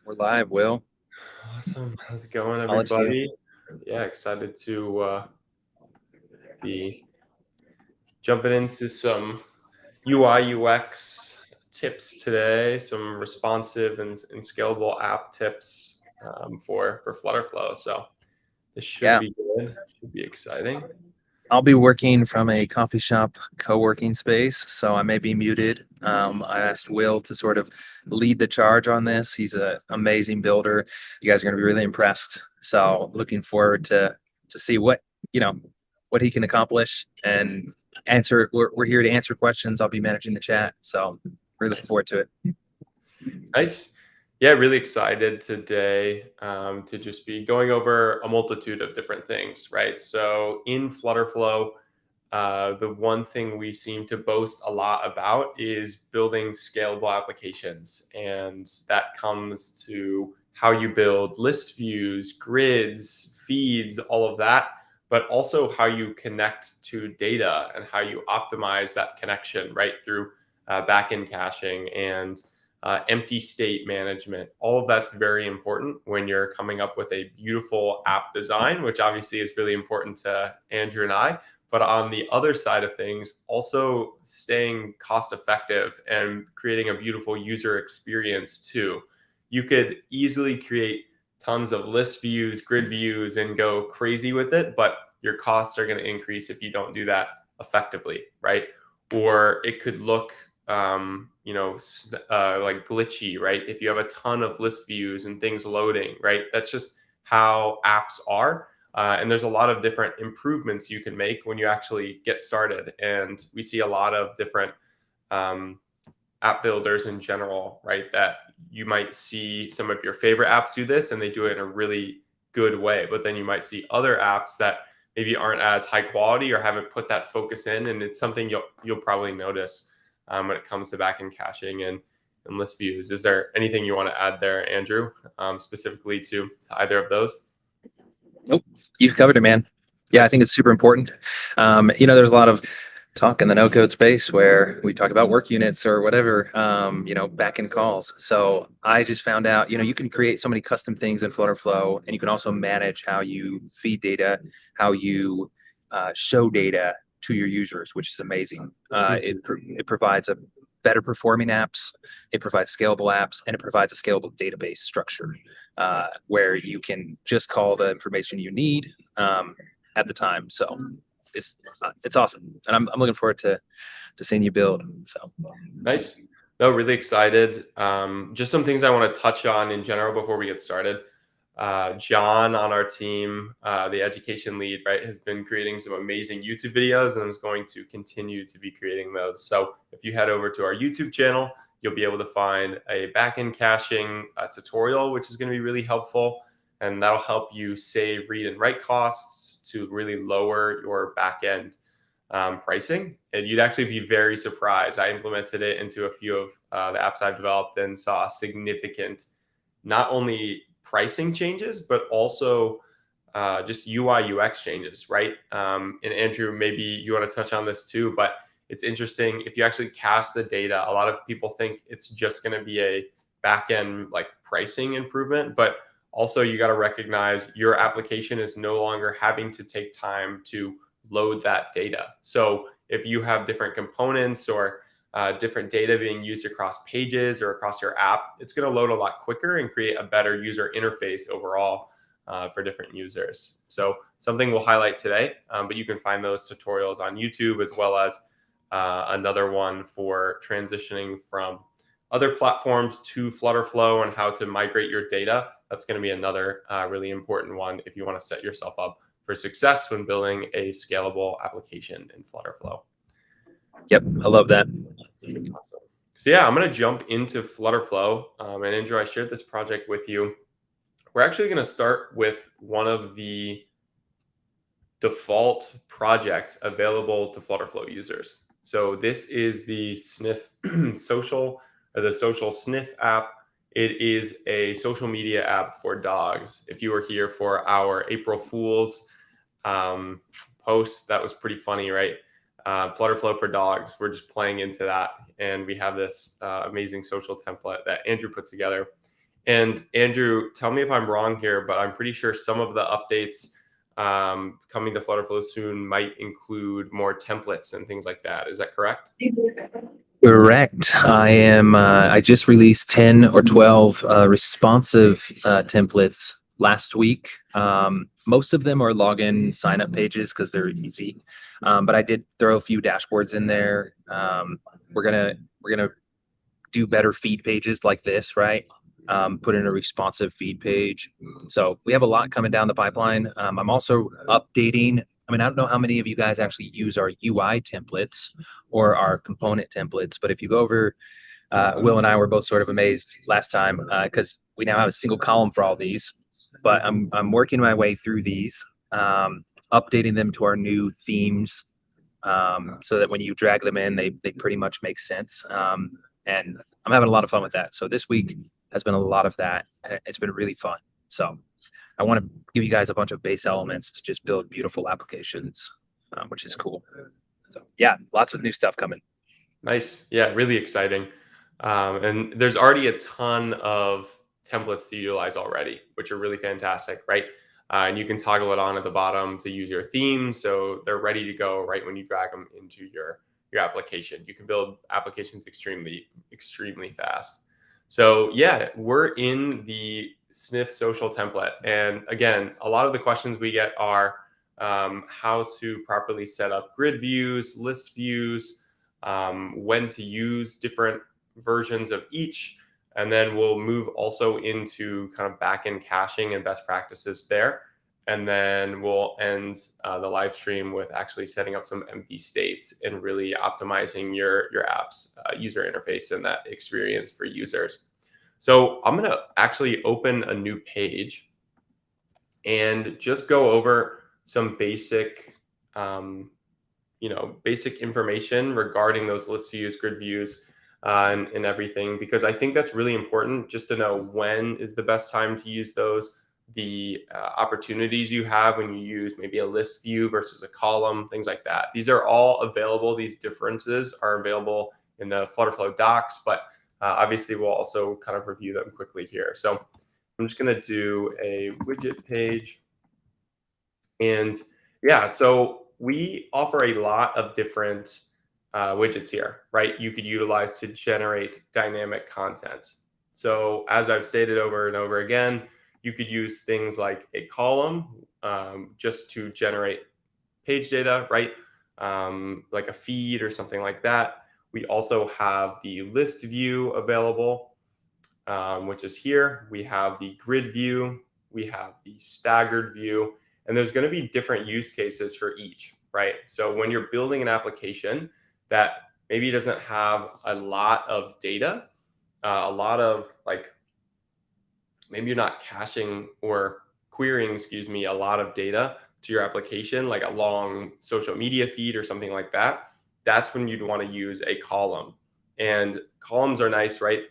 We're live, Will. Awesome. How's it going, I'll let you. everybody? Yeah, excited to be jumping into some UI UX tips today, some responsive and scalable app tips for FlutterFlow. So this should Yeah, be good. Should be exciting. I'll be working from a coffee shop co-working space, so I may be muted. I asked Will to sort of lead the charge on this. He's an amazing builder. You guys are going to be really impressed. So looking forward to see what he can accomplish and answer. We're here to answer questions. I'll be managing the chat, so we're looking forward to it. Nice. Yeah, really excited today to just be going over a multitude of different things, right? So in FlutterFlow, the one thing we seem to boast a lot about is building scalable applications. And that comes to how you build list views, grids, feeds, all of that, but also how you connect to data and how you optimize that connection, right, through backend caching and empty state management. All of that's very important when you're coming up with a beautiful app design, which obviously is really important to Andrew and I. But on the other side of things, also staying cost effective and creating a beautiful user experience too. You could easily create tons of list views, grid views, and go crazy with it, but your costs are going to increase if you don't do that effectively, right? Or it could look like glitchy, right? If you have a ton of list views and things loading, right? That's just how apps are. And there's a lot of different improvements you can make when you actually get started. And we see a lot of different app builders in general, right? That you might see some of your favorite apps do this and they do it in a really good way. But then you might see other apps that maybe aren't as high quality or haven't put that focus in. And it's something you'll probably notice when it comes to backend caching and list views. Is there anything you want to add there, Andrew, specifically to either of those? Nope, you covered it, man. Yeah, I think it's super important. There's a lot of talk in the no-code space where we talk about work units or whatever, back-end calls. So I just found out, you can create so many custom things in FlutterFlow, and you can also manage how you feed data, how you show data to your users, which is amazing. It provides a better performing apps, it provides scalable apps, and it provides a scalable database structure where you can just call the information you need at the time. So it's awesome, and I'm looking forward to seeing you build. So nice. No, really excited. Just some things I want to touch on in general before we get started. John on our team, the education lead, right, has been creating some amazing YouTube videos and is going to continue to be creating those. So if you head over to our YouTube channel, you'll be able to find a backend caching tutorial, which is going to be really helpful. And that'll help you save read and write costs to really lower your backend pricing. And you'd actually be very surprised. I implemented it into a few of the apps I've developed and saw significant, not only pricing changes, but also just UI UX changes, right? And Andrew, maybe you want to touch on this too, but it's interesting if you actually cache the data. A lot of people think it's just going to be a backend like pricing improvement, but also you got to recognize your application is no longer having to take time to load that data. So if you have different components or different data being used across pages or across your app, it's going to load a lot quicker and create a better user interface overall for different users. So something we'll highlight today, but you can find those tutorials on YouTube as well as another one for transitioning from other platforms to FlutterFlow and how to migrate your data. That's going to be another really important one if you want to set yourself up for success when building a scalable application in FlutterFlow. Yep, I love that. Awesome. So yeah, I'm going to jump into FlutterFlow. And Andrew, I shared this project with you. We're actually going to start with one of the default projects available to FlutterFlow users. So this is the Sniff social, or the social Sniff app. It is a social media app for dogs. If you were here for our April Fool's post, that was pretty funny, right? FlutterFlow for dogs. We're just playing into that, and we have this amazing social template that Andrew put together. And Andrew, tell me if I'm wrong here, but I'm pretty sure some of the updates coming to FlutterFlow soon might include more templates and things like that. Is that correct? Correct. I just released 10 or 12 responsive templates last week. Most of them are login sign up pages because they're easy. But I did throw a few dashboards in there. We're gonna do better feed pages like this, right? Put in a responsive feed page. So we have a lot coming down the pipeline. I'm also updating. I mean, I don't know how many of you guys actually use our UI templates or our component templates, but if you go over, Will and I were both sort of amazed last time because we now have a single column for all these. But I'm working my way through these, updating them to our new themes, so that when you drag them in, they pretty much make sense. And I'm having a lot of fun with that. So this week has been a lot of that. And it's been really fun. So I want to give you guys a bunch of base elements to just build beautiful applications, which is cool. So yeah, lots of new stuff coming. Nice. Yeah, really exciting. And there's already a ton of templates to utilize already, which are really fantastic, right? And you can toggle it on at the bottom to use your theme, so they're ready to go right when you drag them into your application. You can build applications extremely fast. So yeah, we're in the Sniff social template, and again, a lot of the questions we get are how to properly set up grid views, list views, when to use different versions of each. And then we'll move also into kind of backend caching and best practices there. And then we'll end the live stream with actually setting up some empty states and really optimizing your app's user interface and that experience for users. So I'm going to actually open a new page and just go over some basic basic information regarding those list views, grid views, and everything, because I think that's really important just to know when is the best time to use those, the opportunities you have when you use maybe a list view versus a column, things like that. These are all available. These differences are available in the FlutterFlow docs, but obviously we'll also kind of review them quickly here. So I'm just going to do a widget page. And yeah, so we offer a lot of different widgets here, right? You could utilize to generate dynamic content. So as I've stated over and over again, you could use things like a column just to generate page data, right? Like a feed or something like that. We also have the list view available, which is here. We have the grid view. We have the staggered view. And there's going to be different use cases for each, right? So when you're building an application that maybe doesn't have a lot of data, a lot of maybe you're not caching or querying, a lot of data to your application, like a long social media feed or something like that, that's when you'd want to use a column. And columns are nice, right?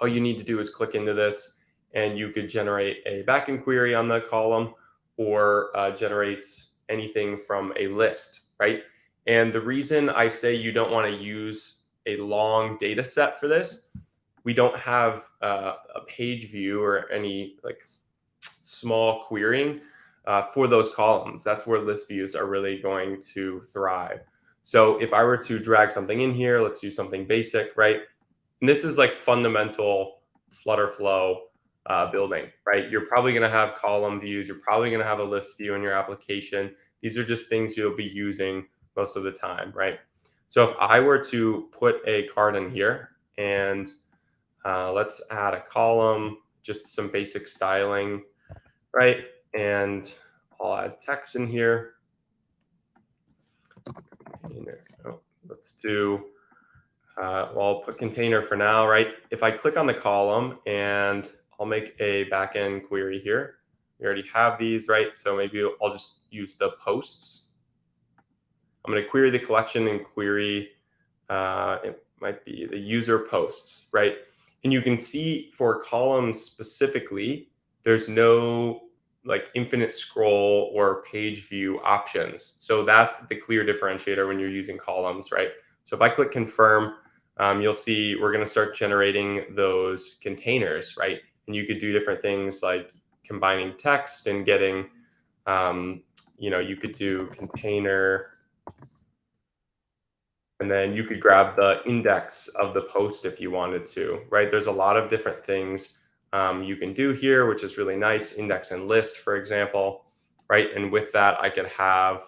All you need to do is click into this and you could generate a backend query on the column, or generates anything from a list, right? And the reason I say you don't want to use a long data set for this, we don't have a page view or any small querying for those columns. That's where list views are really going to thrive. So if I were to drag something in here, let's do something basic, right? And this is like fundamental FlutterFlow building, right? You're probably going to have column views. You're probably going to have a list view in your application. These are just things you'll be using most of the time, right? So if I were to put a card in here and let's add a column, just some basic styling, right? And I'll add text in here. Let's do, well, I'll put container for now, right? If I click on the column and I'll make a backend query here. We already have these, right? So maybe I'll just use the posts. I'm going to query the collection and query, it might be the user posts, right? And you can see for columns specifically, there's no infinite scroll or page view options. So that's the clear differentiator when you're using columns, right? So if I click confirm, you'll see we're going to start generating those containers, right? and you could do different things like combining text and getting, you could do container, and then you could grab the index of the post if you wanted to, right? There's a lot of different things you can do here, which is really nice. Index and list, for example, right? And with that, I could have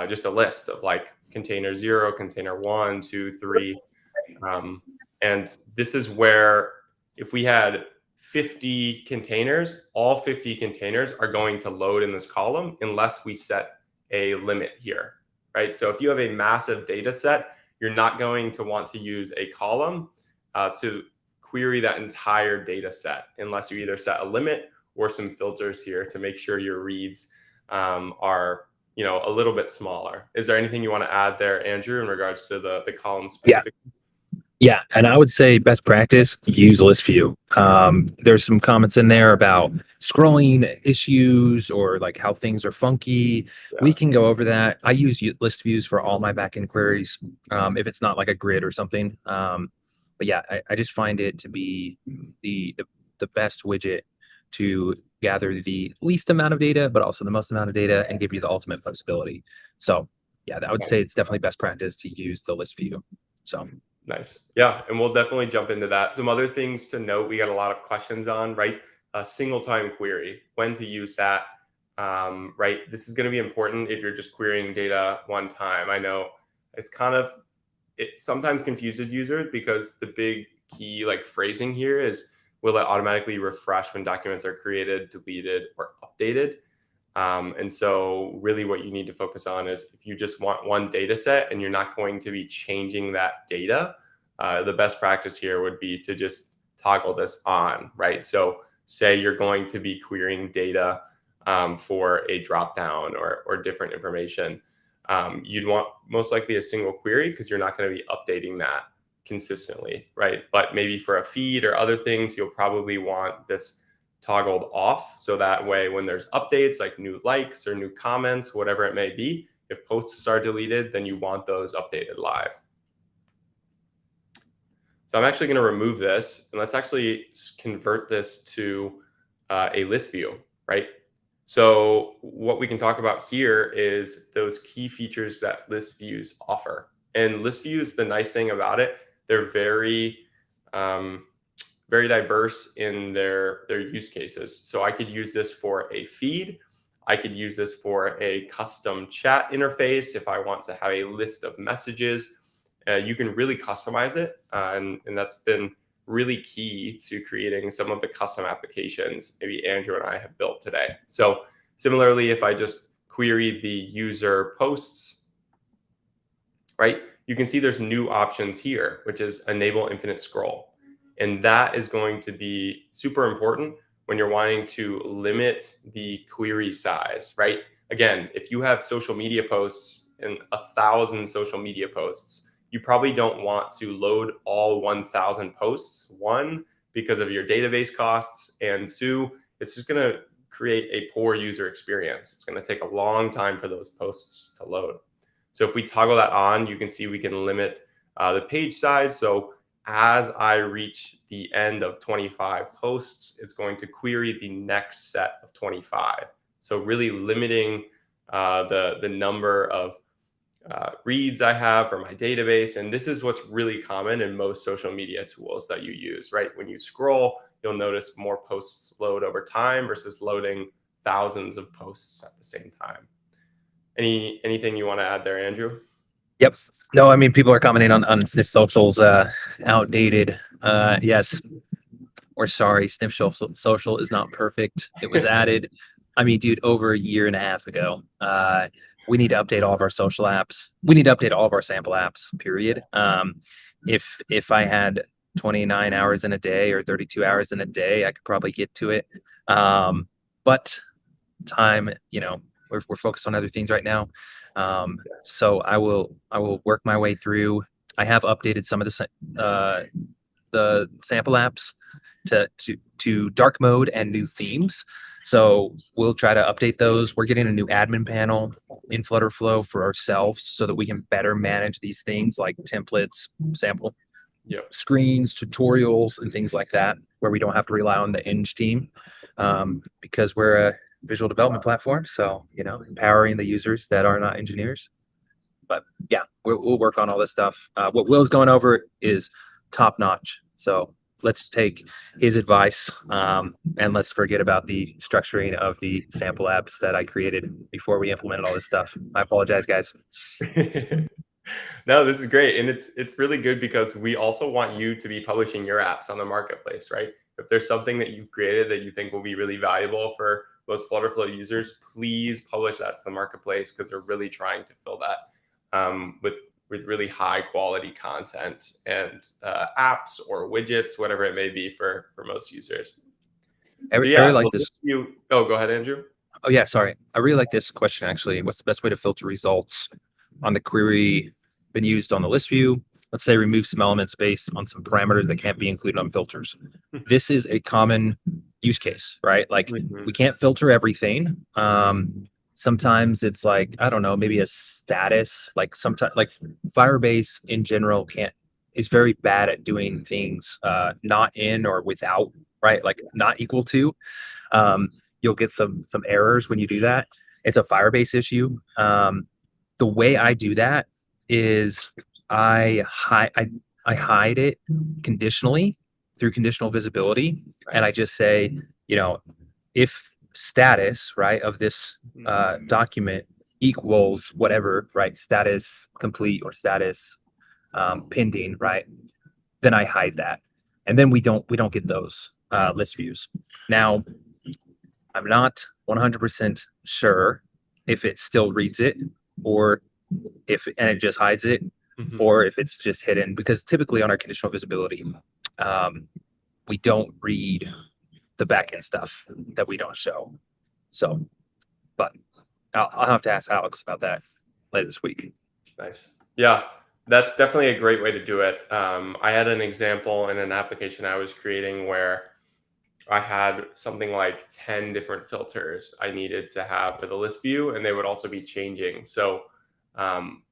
just a list of like container 0, container 1, 2, 3. And this is where if we had 50 containers, all 50 containers are going to load in this column unless we set a limit here, right? So if you have a massive data set, you're not going to want to use a column to query that entire data set unless you either set a limit or some filters here to make sure your reads are a little bit smaller. Is there anything you want to add there, Andrew, in regards to the column specific? Yeah, and I would say best practice, use list view. There's some comments in there about scrolling issues or like how things are funky. Yeah. We can go over that. I use list views for all my backend queries, if it's not like a grid or something. But yeah, I just find it to be the best widget to gather the least amount of data, but also the most amount of data and give you the ultimate flexibility. So yeah, I would say it's definitely best practice to use the list view. So. Nice. Yeah, and we'll definitely jump into that. Some other things to note, we got a lot of questions on, right? A single time query, when to use that, right? This is going to be important if you're just querying data one time. I know it sometimes confuses users because the big key like phrasing here is, will it automatically refresh when documents are created, deleted, or updated? And so really what you need to focus on is if you just want one data set and you're not going to be changing that data, the best practice here would be to just toggle this on, right? So say you're going to be querying data for a dropdown or different information. You'd want most likely a single query because you're not going to be updating that consistently, right? But maybe for a feed or other things, you'll probably want this toggled off. So that way, when there's updates like new likes or new comments, whatever it may be, if posts are deleted, then you want those updated live. So I'm actually going to remove this and let's actually convert this to a list view, right? So what we can talk about here is those key features that list views offer. And list views, the nice thing about it, they're very diverse in their use cases. So I could use this for a feed. I could use this for a custom chat interface if I want to have a list of messages. You can really customize it. And that's been really key to creating some of the custom applications maybe Andrew and I have built today. So similarly, if I just query the user posts, right, you can see there's new options here, which is enable infinite scroll. And that is going to be super important when you're wanting to limit the query size, right? Again, if you have social media posts and 1,000 social media posts, you probably don't want to load all 1,000 posts. One, because of your database costs, and two, it's just going to create a poor user experience. It's going to take a long time for those posts to load. So if we toggle that on, you can see we can limit the page size. So as I reach the end of 25 posts, it's going to query the next set of 25. So really limiting the number of reads I have for my database. And this is what's really common in most social media tools that you use, right? When you scroll, you'll notice more posts load over time versus loading thousands of posts at the same time. Anything you want to add there, Andrew? Yep. No, I mean, people are commenting on Sniff Social's outdated. Yes. We're sorry, Sniff Social is not perfect. It was added, I mean, dude, over a year and a half ago. We need to update all of our social apps. We need to update all of our sample apps, period. If I had 29 hours in a day or 32 hours in a day, I could probably get to it. But time, we're focused on other things right now. So I will work my way through. I have updated some of the sample apps to dark mode and new themes. So we'll try to update those. We're getting a new admin panel in FlutterFlow for ourselves so that we can better manage these things like templates, sample Yep. screens, tutorials, and things like that, where we don't have to rely on the Eng team, because we're a visual development platform. So, empowering the users that are not engineers. But yeah, we'll work on all this stuff. What Will's going over is top notch. So let's take his advice, and let's forget about the structuring of the sample apps that I created before we implemented all this stuff. I apologize, guys. No, this is great. And it's really good because we also want you to be publishing your apps on the marketplace, right? If there's something that you've created that you think will be really valuable for most FlutterFlow users, please publish that to the marketplace because they're really trying to fill that with really high quality content and apps or widgets, whatever it may be for most users. I So really yeah, like this. Oh, go ahead, Andrew. Oh yeah, sorry. I really like this question actually. What's the best way to filter results on the query been used on the list view? Let's say remove some elements based on some parameters that can't be included on filters. This is a common use case, right? Like we can't filter everything. Sometimes it's like, I don't know, maybe a status, like sometimes like Firebase in general is very bad at doing things not in or without, right? Like not equal to. You'll get some errors when you do that. It's a Firebase issue. The way I do that is I hide it conditionally through conditional visibility, and I just say, if status right of this document equals whatever, right, status complete or status pending, right, then I hide that, and then we don't get those list views. Now, I'm not 100% sure if it still reads it or and it just hides it, or if it's just hidden, because typically on our conditional visibility, we don't read the backend stuff that we don't show. So, but I'll have to ask Alex about that later this week. Nice. Yeah, that's definitely a great way to do it. I had an example in an application I was creating where I had something like 10 different filters I needed to have for the list view, and they would also be changing. So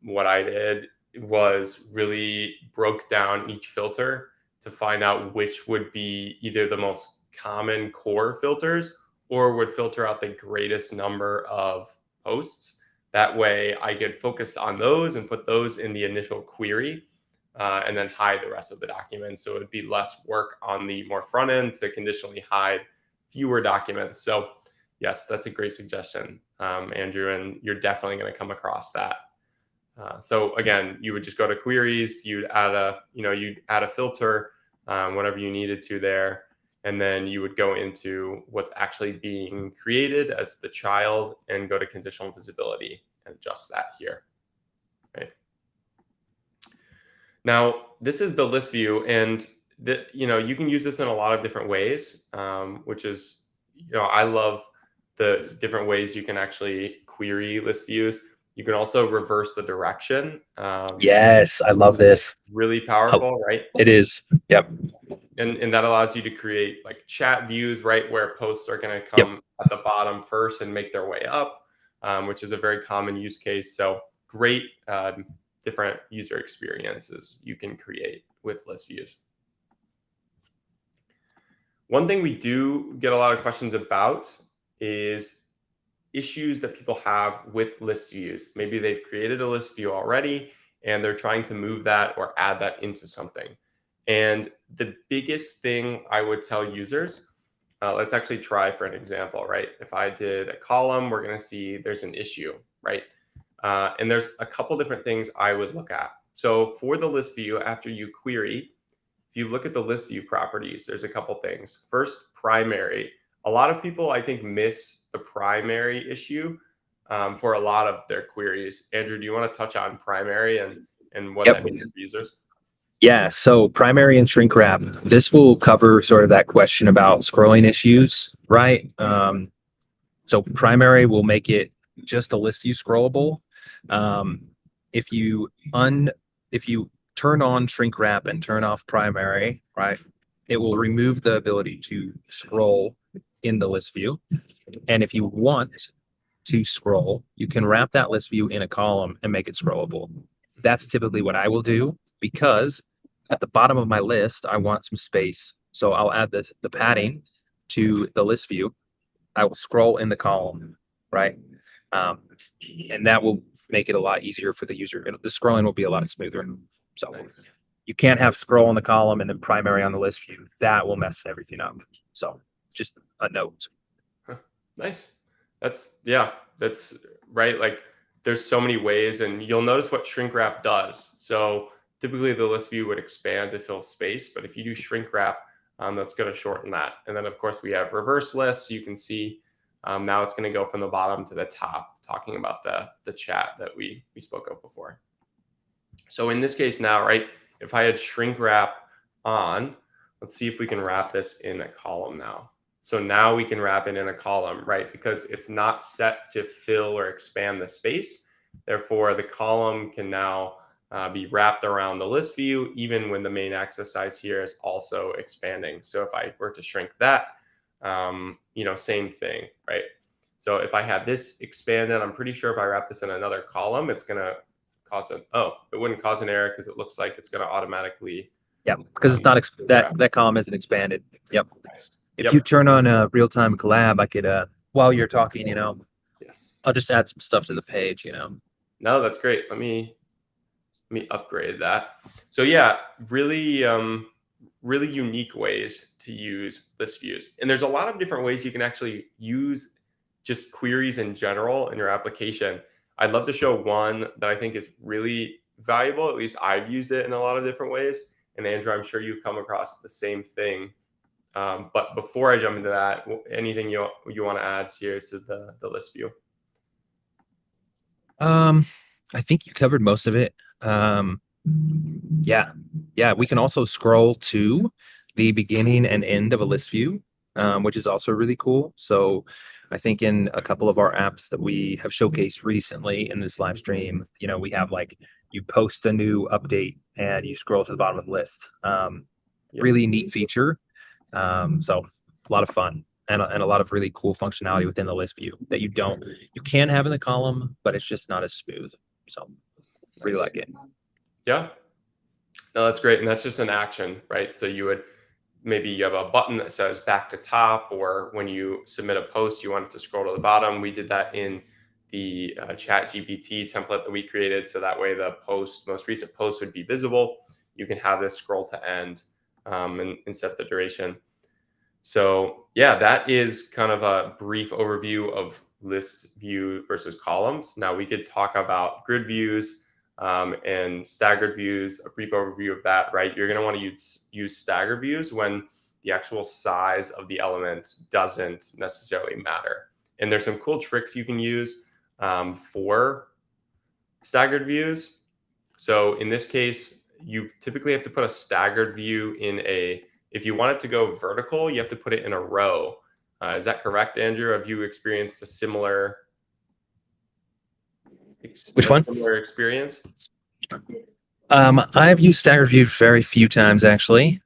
what I did was really broke down each filter to find out which would be either the most common core filters or would filter out the greatest number of posts. That way I could focus on those and put those in the initial query, and then hide the rest of the documents. So it would be less work on the more front end to conditionally hide fewer documents. So yes, that's a great suggestion, Andrew, and you're definitely going to come across that. So again, you would just go to queries, you'd add a filter, whatever you needed to there. And then you would go into what's actually being created as the child and go to conditional visibility and adjust that here. Right. Now, this is the list view, and you can use this in a lot of different ways, which is, I love the different ways you can actually query list views. You can also reverse the direction. Yes, I love this. Really powerful, right? It is. Yep. And that allows you to create like chat views, right, where posts are going to come at the bottom first and make their way up, which is a very common use case. So great different user experiences you can create with list views. One thing we do get a lot of questions about is issues that people have with list views. Maybe they've created a list view already and they're trying to move that or add that into something. And the biggest thing I would tell users, let's actually try for an example, right? If I did a column, we're going to see there's an issue, right? And there's a couple different things I would look at. So for the list view, after you query, if you look at the list view properties, there's a couple things. First, primary. A lot of people, I think, miss the primary issue for a lot of their queries. Andrew, do you want to touch on primary and what that means for users? Yeah, so primary and shrink wrap, this will cover sort of that question about scrolling issues, right? So primary will make it just a list view scrollable. If you turn on shrink wrap and turn off primary, right, it will remove the ability to scroll in the list view. And if you want to scroll, you can wrap that list view in a column and make it scrollable. That's typically what I will do, because at the bottom of my list, I want some space. So I'll add the padding to the list view. I will scroll in the column, right? Um, and that will make it a lot easier for the user. The scrolling will be a lot smoother. So Nice. you can't have scroll in the column and then primary on the list view. That will mess everything up. So just a note. Huh. Nice. That's right. Like there's so many ways, and you'll notice what shrink wrap does. So typically the list view would expand to fill space, but if you do shrink wrap, that's going to shorten that. And then of course we have reverse lists. You can see now it's going to go from the bottom to the top, talking about the chat that we spoke of before. So in this case now, right, if I had shrink wrap on, let's see if we can wrap this in a column now. So now we can wrap it in a column, right? Because it's not set to fill or expand the space. Therefore, the column can now be wrapped around the list view, even when the main axis size here is also expanding. So if I were to shrink that, same thing, right? So if I had this expanded, I'm pretty sure if I wrap this in another column, it's going to cause it wouldn't cause an error because it looks like it's going to automatically. Yeah, because it's not that column isn't expanded. Yep. Nice. If you turn on a real-time collab, I could while you're talking, Yes. I'll just add some stuff to the page, No, that's great. Let me upgrade that. So yeah, really really unique ways to use list views. And there's a lot of different ways you can actually use just queries in general in your application. I'd love to show one that I think is really valuable. At least I've used it in a lot of different ways. And Andrew, I'm sure you've come across the same thing. But before I jump into that, anything you want to add here to the list view? I think you covered most of it. Yeah, we can also scroll to the beginning and end of a list view, which is also really cool. So I think in a couple of our apps that we have showcased recently in this live stream, we have like you post a new update and you scroll to the bottom of the list. Really neat feature. So a lot of fun and a lot of really cool functionality within the list view that you can have in the column, but it's just not as smooth. So really like it. Yeah. No, that's great. And that's just an action, right? So you have a button that says back to top, or when you submit a post, you want it to scroll to the bottom. We did that in the chat GPT template that we created. So that way the most recent post would be visible. You can have this scroll to end and set the duration. So yeah, that is kind of a brief overview of list view versus columns. Now we could talk about grid views and staggered views, a brief overview of that, right? You're going to want to use staggered views when the actual size of the element doesn't necessarily matter. And there's some cool tricks you can use for staggered views. So in this case, you typically have to put a staggered view if you want it to go vertical, you have to put it in a row. Is that correct, Andrew? Have you experienced a similar similar experience? I've used staggered view very few times actually,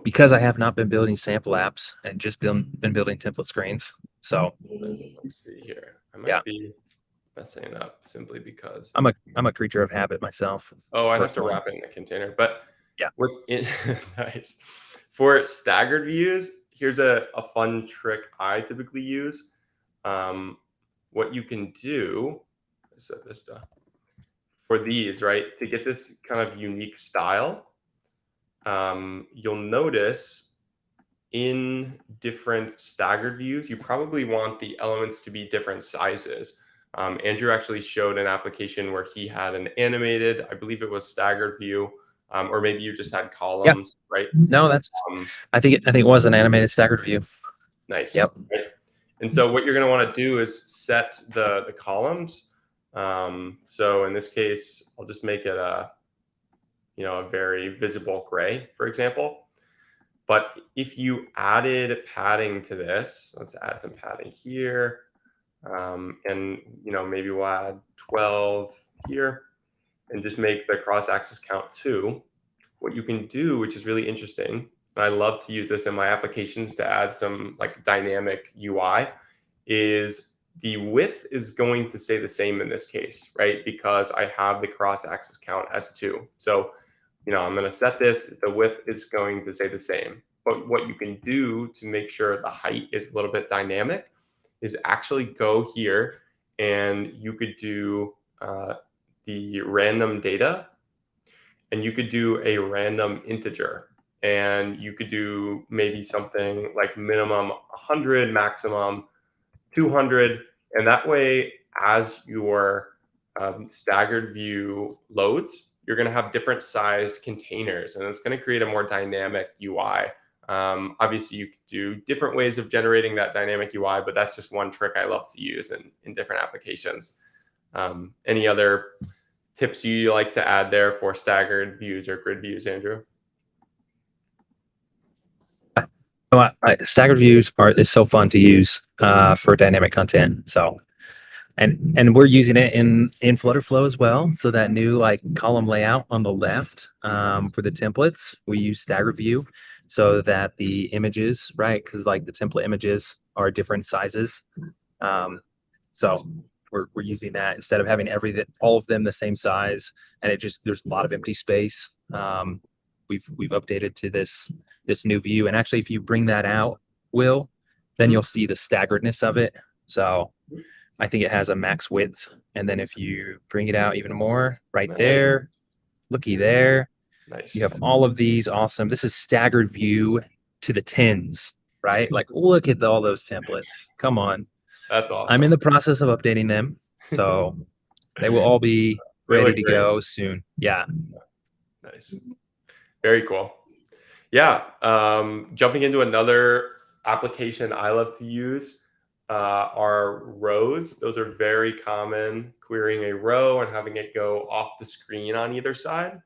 because I have not been building sample apps and just been building template screens. So let's see here. I might be messing up simply because I'm a creature of habit myself. Oh, I'd have to wrap it in a container. But yeah, what's nice for staggered views? Here's a fun trick I typically use. What you can do, set this down for these, right? To get this kind of unique style, you'll notice in different staggered views, you probably want the elements to be different sizes. Andrew actually showed an application where he had an animated, I believe it was staggered view, or maybe you just had columns, right? No, that's I think it was an animated staggered view. Nice. Yep. Right? And so what you're going to want to do is set the columns. So in this case, I'll just make it a very visible gray, for example. But if you added padding to this, let's add some padding here. And maybe we'll add 12 here and just make the cross-axis count 2. What you can do, which is really interesting, and I love to use this in my applications to add some like dynamic UI, is the width is going to stay the same in this case, right? Because I have the cross-axis count as 2. So I'm going to set this, the width is going to stay the same. But what you can do to make sure the height is a little bit dynamic is actually go here and you could do the random data, and you could do a random integer, and you could do maybe something like minimum 100, maximum 200. And that way, as your staggered view loads, you're going to have different sized containers, and it's going to create a more dynamic UI. Obviously, you could do different ways of generating that dynamic UI, but that's just one trick I love to use in different applications. Any other tips you like to add there for staggered views or grid views, Andrew? Staggered views is so fun to use for dynamic content. So, and we're using it in FlutterFlow as well. So that new like column layout on the left for the templates, we use staggered view so that the images, right? Because like the template images are different sizes. So we're using that instead of having all of them the same size, and there's a lot of empty space. We've updated to this new view, and actually if you bring that out, Will, then you'll see the staggeredness of it. So I think it has a max width, and then if you bring it out even more, right there, looky there, nice. You have all of these awesome. This is staggered view to the tens, right? Like look at all those templates. Come on. That's awesome. I'm in the process of updating them, so they will all be ready to go soon. Yeah. Nice. Very cool. Yeah. Jumping into another application I love to use are rows. Those are very common, querying a row and having it go off the screen on either side.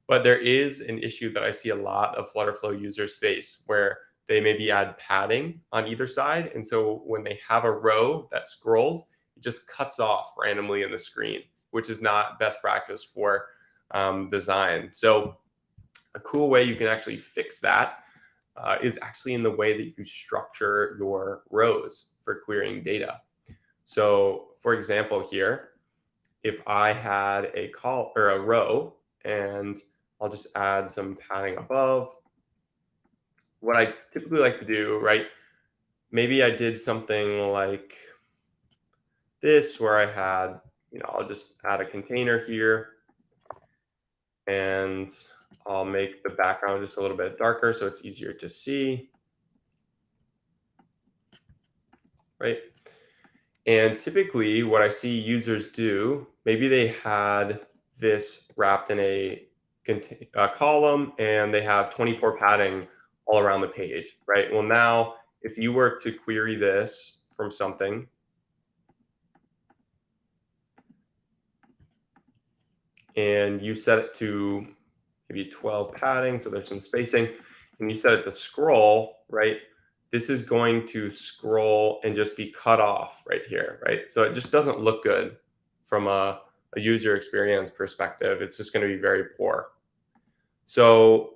But there is an issue that I see a lot of FlutterFlow users face where they maybe add padding on either side. And so when they have a row that scrolls, it just cuts off randomly in the screen, which is not best practice for design. So a cool way you can actually fix that is actually in the way that you structure your rows for querying data. So for example here, if I had a call or a row, and I'll just add some padding above. What I typically like to do, right? Maybe I did something like this where I had, I'll just add a container here, and I'll make the background just a little bit darker so it's easier to see, right? And typically what I see users do, maybe they had this wrapped in a column and they have 24 padding all around the page, right? Well, now if you were to query this from something, and you set it to maybe 12 padding, so there's some spacing, and you set it to scroll, right? This is going to scroll and just be cut off right here, right? So it just doesn't look good from a user experience perspective. It's just going to be very poor. So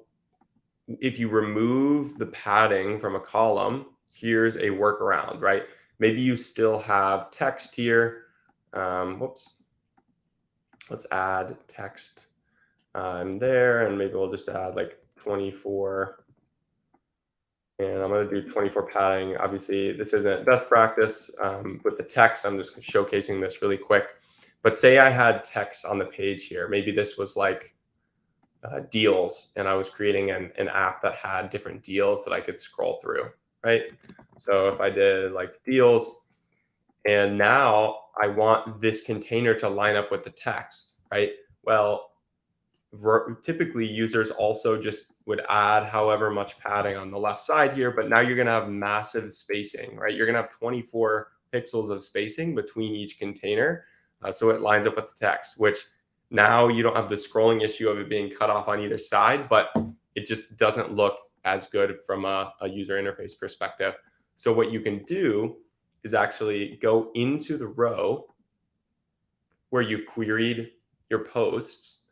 if you remove the padding from a column, here's a workaround, right? Maybe you still have text here. Whoops. Let's add text there, and maybe we'll just add like 24. And I'm going to do 24 padding. Obviously, this isn't best practice with the text. I'm just showcasing this really quick. But say I had text on the page here. Maybe this was like deals, and I was creating an app that had different deals that I could scroll through, right? So if I did like deals, and now I want this container to line up with the text, right? Well, typically users also just would add however much padding on the left side here, but now you're going to have massive spacing, right? You're going to have 24 pixels of spacing between each container. So it lines up with the text, which now you don't have the scrolling issue of it being cut off on either side, but it just doesn't look as good from a user interface perspective. So what you can do is actually go into the row where you've queried your posts,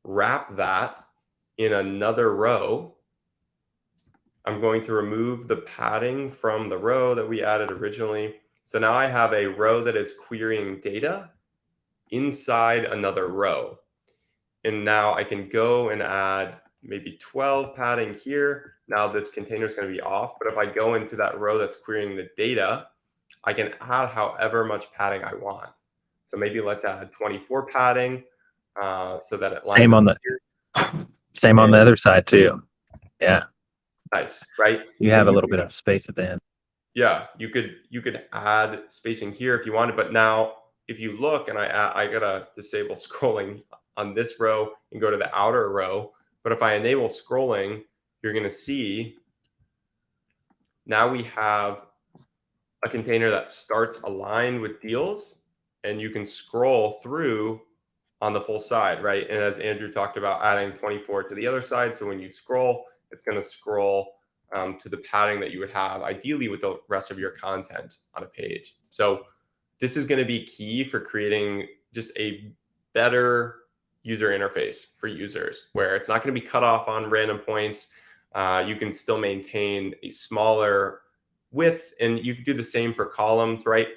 wrap that in another row. I'm going to remove the padding from the row that we added originally. So now I have a row that is querying data inside another row. And now I can go and add maybe 12 padding here. Now this container is going to be off. But if I go into that row that's querying the data, I can add however much padding I want. So maybe let's add 24 padding so that it lines Same up on the here. same on the other side too. Yeah, Nice, right? you have a little bit of space at the end. Yeah, you could add spacing here if you wanted, but now if you look and I gotta disable scrolling on this row and go to the outer row, but if I enable scrolling, you're gonna see now we have a container that starts aligned with deals, and you can scroll through on the full side, right? And as Andrew talked about, adding 24 to the other side, so when you scroll, it's going to scroll to the padding that you would have ideally with the rest of your content on a page. So this is going to be key for creating just a better user interface for users, where it's not going to be cut off on random points. You can still maintain a smaller width, and you can do the same for columns, right?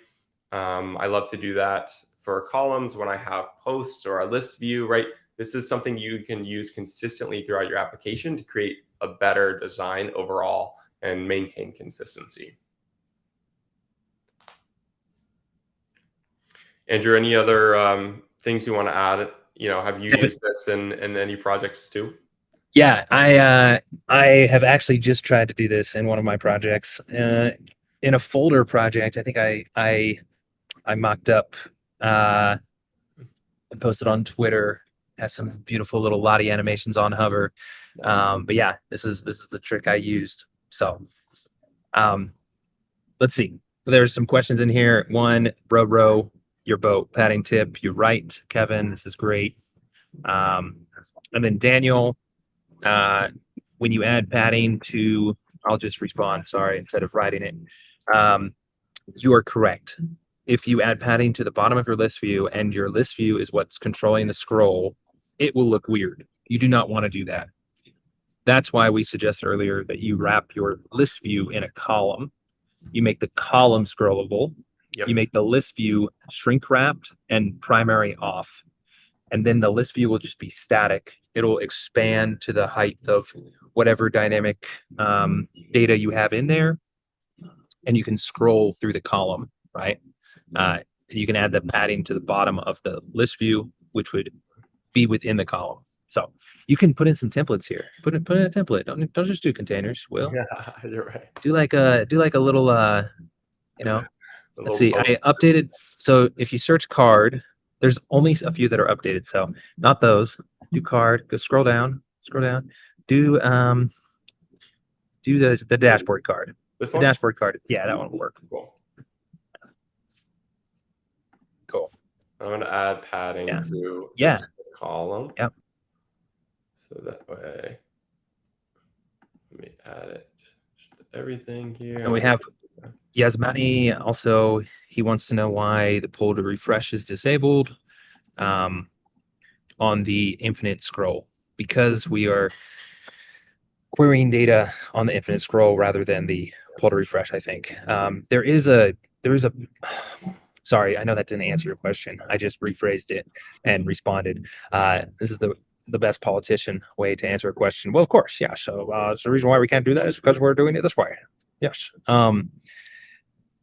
I love to do that for columns when I have posts or a list view, right? This is something you can use consistently throughout your application to create a better design overall and maintain consistency. Andrew, any other things you want to add? You know, have you used this in any projects too? Yeah, I have actually just tried to do this in one of my projects. In a folder project, I think I mocked up and posted on Twitter. Has some beautiful little Lottie animations on hover. But yeah, this is the trick I used. So let's see. There's some questions in here. One, row, your boat, padding tip. You're right, Kevin. This is great. And then Daniel, when you add padding to, I'll just respond, sorry, instead of writing it. You are correct. If you add padding to the bottom of your list view and your list view is what's controlling the scroll, it will look weird. You do not want to do that. That's why we suggested earlier that you wrap your list view in a column. You make the column scrollable. Yep. You make the list view shrink wrapped and primary off. And then the list view will just be static. It'll expand to the height of whatever dynamic data you have in there. And you can scroll through the column, right? You can add the padding to the bottom of the list view, which would be within the column. So you can put in some templates here. Put in a template. Don't just do containers. Will, yeah, you're right. do like a little you know. Let's see. I updated. So if you search card, there's only a few that are updated. So not those. Do card. Go scroll down. Scroll down. Do the dashboard card. This the one? Dashboard card. Yeah, that one will work. Cool. I'm going to add padding to the column. Yep. So that way, let me add it. Just everything here. And we have Yasmani also, he wants to know why the pull to refresh is disabled on the infinite scroll, because we are querying data on the infinite scroll rather than the pull to refresh, I think. There is a sorry, I know that didn't answer your question. I just rephrased it and responded. This is the best politician way to answer a question. Well, of course, yeah. So the reason why we can't do that is because we're doing it this way. Yes.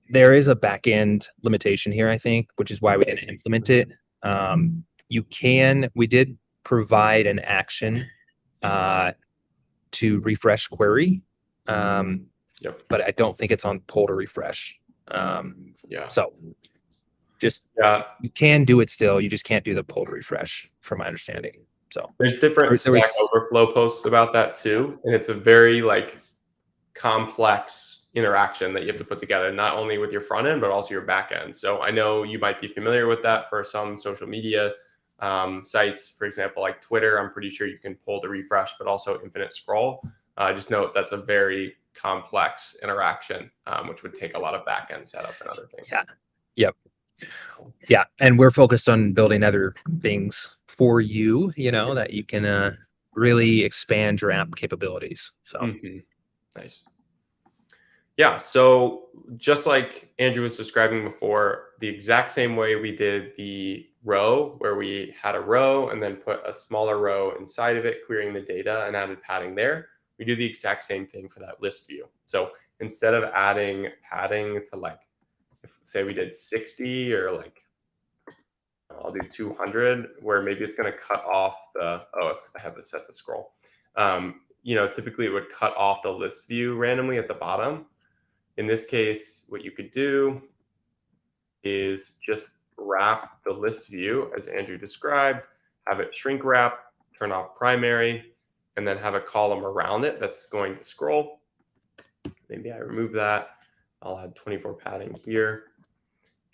There is a back-end limitation here, I think, which is why we didn't implement it. We did provide an action to refresh query, but I don't think it's on pull to refresh. So just you can do it still. You just can't do the pull to refresh, from my understanding. So there's different Stack Overflow posts about that too, and it's a very complex interaction that you have to put together, not only with your front end but also your back end. So I know you might be familiar with that for some social media sites, for example, like Twitter. I'm pretty sure you can pull to refresh, but also infinite scroll. Just note that's a very complex interaction, which would take a lot of back end setup and other things. Yeah. Yep. Yeah, and we're focused on building other things for you, that you can really expand your app capabilities. So nice. Yeah, so just like Andrew was describing before, the exact same way we did the row, where we had a row and then put a smaller row inside of it, querying the data and added padding there, we do the exact same thing for that list view. So instead of adding padding to like, if, say we did 60 or like, I'll do 200, where maybe it's going to cut off the, oh, it's 'cause I have this set to scroll. Typically it would cut off the list view randomly at the bottom. In this case, what you could do is just wrap the list view as Andrew described, have it shrink wrap, turn off primary, and then have a column around it that's going to scroll. Maybe I remove that. I'll add 24 padding here.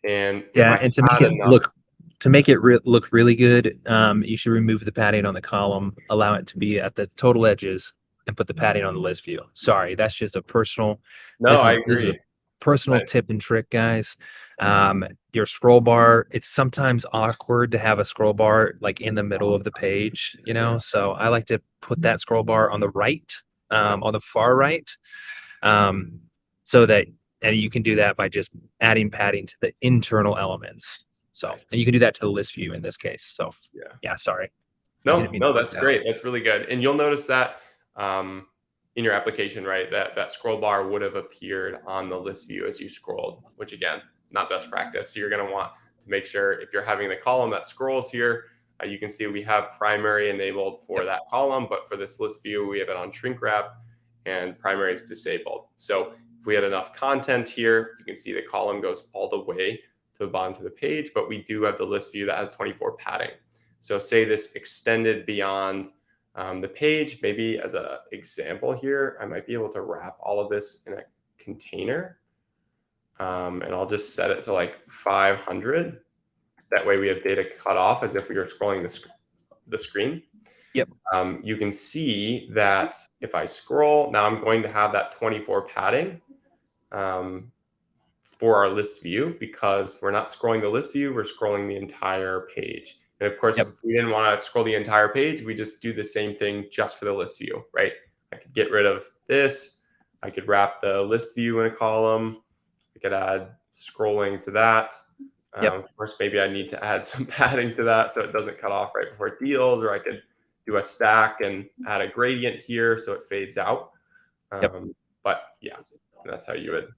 And if Yeah, I and to make had it enough, look really good, you should remove the padding on the column, allow it to be at the total edges, and put the padding on the list view. Sorry, that's just a personal. no, This I is a agree. That's personal nice. tip and trick, guys. Your scroll bar. It's sometimes awkward to have a scroll bar like in the middle of the page, So I like to put that scroll bar on the right, Nice. on the far right, um, so that and you can do that by just adding padding to the internal elements. So Nice. and you can do that to the list view in this case. So Yeah. yeah, sorry, I didn't No, mean to no, point that's that out. great. That's really good. And you'll notice that in your application, right? That scroll bar would have appeared on the list view as you scrolled, which again, not best practice. So you're going to want to make sure if you're having the column that scrolls here, you can see we have primary enabled for Yep. that column, but for this list view, we have it on shrink wrap and primary is disabled. So if we had enough content here, you can see the column goes all the way to the bottom of the page, but we do have the list view that has 24 padding. So say this extended beyond the page, maybe as an example here, I might be able to wrap all of this in a container. And I'll just set it to like 500. That way we have data cut off as if we were scrolling the screen. Yep. You can see that if I scroll, now I'm going to have that 24 padding for our list view because we're not scrolling the list view, we're scrolling the entire page. And of course, Yep. if we didn't want to scroll the entire page, we just do the same thing just for the list view, right? I could get rid of this. I could wrap the list view in a column. I could add scrolling to that. Yep. Of course, maybe I need to add some padding to that so it doesn't cut off right before it deals, or I could do a stack and add a gradient here so it fades out. Yep. But yeah, that's how you would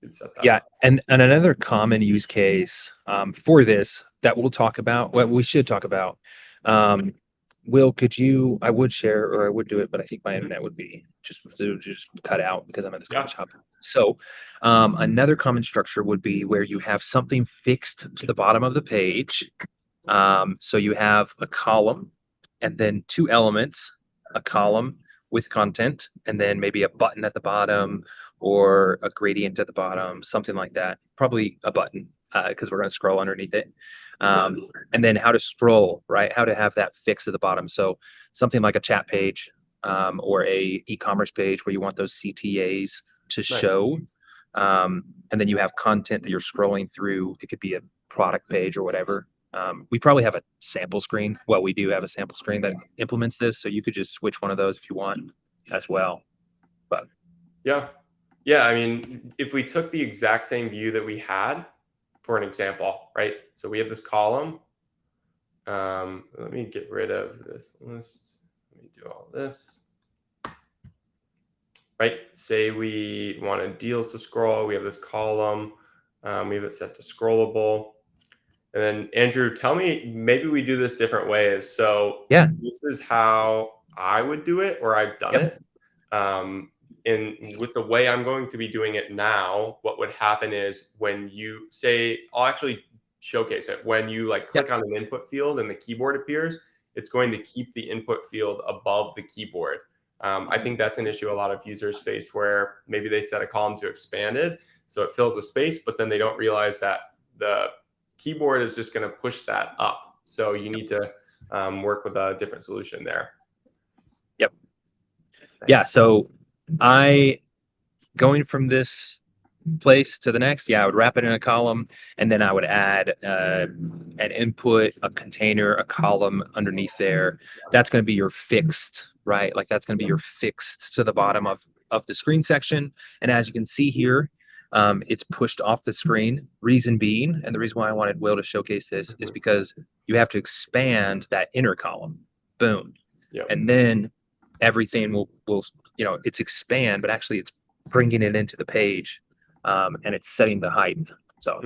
set that Yeah, up. and another common use case for this that we'll talk about, what we should talk about. Will, could you? I would share, or I would do it, but I think my internet would be just cut out because I'm at this Yeah. coffee shop. So, another common structure would be where you have something fixed to the bottom of the page. So you have a column, and then two elements, a column with content, and then maybe a button at the bottom or a gradient at the bottom, something like that. Probably a button because we're going to scroll underneath it. And then how to scroll, right? How to have that fixed at the bottom. So something like a chat page or a e-commerce page where you want those CTAs to show. And then you have content that you're scrolling through. It could be a product page or whatever. We probably have a sample screen. Well, we do have a sample screen that implements this. So you could just switch one of those if you want as well. But yeah. I mean, if we took the exact same view that we had for an example, right? So we have this column. Let me get rid of this list. Let me do all this. Right? Say we wanted deals to scroll. We have this column. We have it set to scrollable. And then Andrew, tell me, maybe we do this different ways. So yeah, this is how I would do it, or I've done it. And with the way I'm going to be doing it now, what would happen is when you say, I'll actually showcase it. When you like click on an input field and the keyboard appears, it's going to keep the input field above the keyboard. I think that's an issue a lot of users face where maybe they set a column to expanded, so it fills a space, but then they don't realize that the keyboard is just going to push that up. So you need to work with a different solution there. Yep. Nice. Yeah. So going from this place to the next, I would wrap it in a column, and then I would add an input, a container, a column underneath there. That's going to be your fixed, right? Like that's going to be your fixed to the bottom of of the screen section. And as you can see here, it's pushed off the screen. Reason being, and the reason why I wanted Will to showcase this is because you have to expand that inner column. Boom. Yep. And then everything will, it's expand, but actually it's bringing it into the page, and it's setting the height. So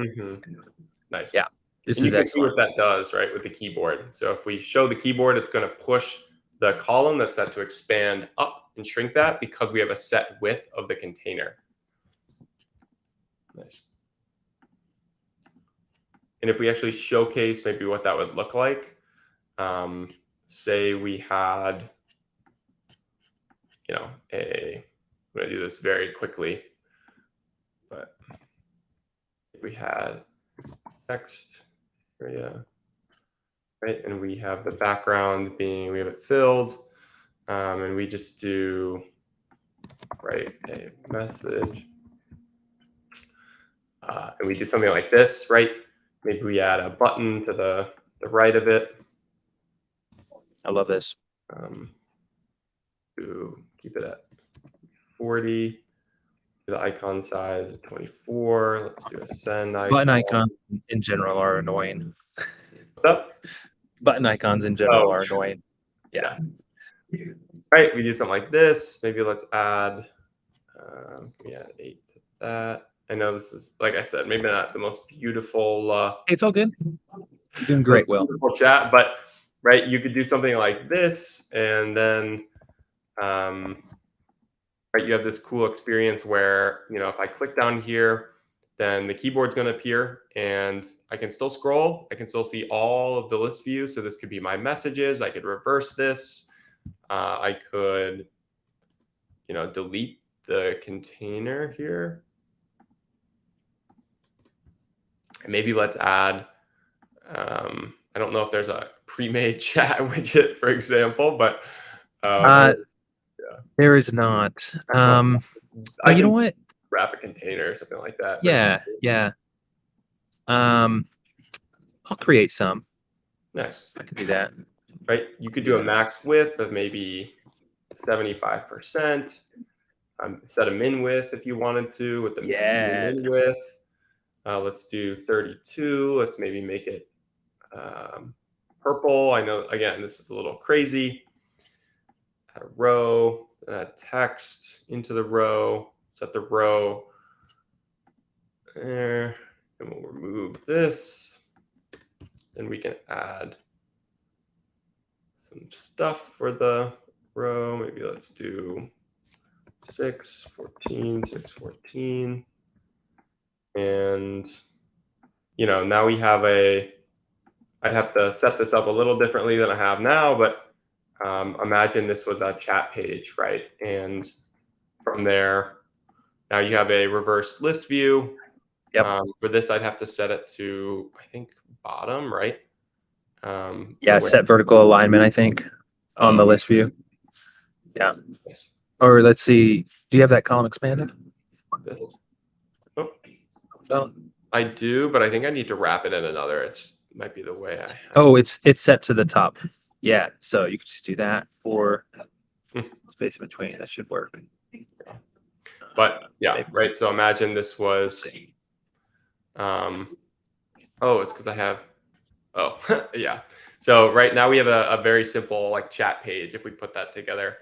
nice. Yeah, this and is you can excellent. see what that does, right, with the keyboard. So if we show the keyboard, it's going to push the column that's set to expand up and shrink that because we have a set width of the container. Nice. And if we actually showcase maybe what that would look like, say we had, I'm going to do this very quickly, but we had text area, right? And we have the background being, we have it filled, and we just do write a message, and we do something like this, right? Maybe we add a button to the right of it. I love this. To keep it at 40. The icon size is 24. Let's do a send icon. Button icons in general are annoying. What's up? Button icons in general are annoying. Yeah. Yes. Right. We do something like this. Maybe let's add. We add 8 to that. I know this is, like I said, maybe not the most beautiful. It's all good. You're doing great, Will. Beautiful chat, but right, you could do something like this, and then, right, you have this cool experience where, if I click down here, then the keyboard's going to appear, and I can still scroll. I can still see all of the list view. So this could be my messages. I could reverse this. I could, delete the container here. And maybe let's add, I don't know if there's a pre-made chat widget, for example, but there is not. You know what? Wrap a container or something like that. Yeah. I'll create some. Nice. I can do that. Right. You could do a max width of maybe 75%. Set a min width if you wanted to with the min width. Let's do 32. Let's maybe make it purple. I know, again, this is a little crazy. Add a row, add text into the row, set the row there, and we'll remove this. Then we can add some stuff for the row. Maybe let's do 6, 14, 6, 14. And, now we have I'd have to set this up a little differently than I have now, but imagine this was a chat page, right? And from there, now you have a reverse list view. Yep. For this, I'd have to set it to, I think, bottom, right? Set vertical alignment, I think, on the list view. Yeah. Yes. Or let's see, do you have that column expanded? This. Oh. No. I do, but I think I need to wrap it in another. It might be the way I have. Oh, it's set to the top. Yeah, so you could just do that for space in between. That should work. But yeah, right. So imagine this was, it's because I have, yeah. So right now we have a very simple like chat page if we put that together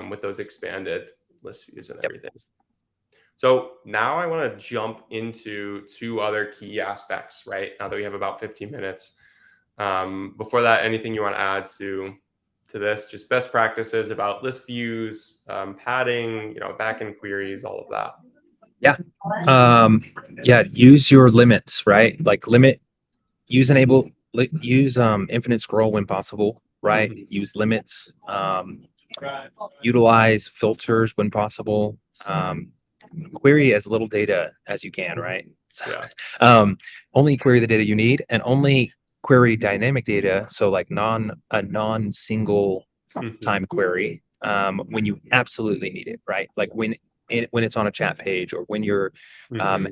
with those expanded list views and everything. So now I want to jump into 2 other key aspects, right? Now that we have about 15 minutes. Before that, anything you want to add to this? Just best practices about list views, padding, backend queries, all of that. Yeah. Use your limits, right? Like use infinite scroll when possible, right? Use limits, utilize filters when possible. Query as little data as you can, right? So, only query the data you need, and only query dynamic data. So like a non-single time query when you absolutely need it, right? Like when it's on a chat page, or when you're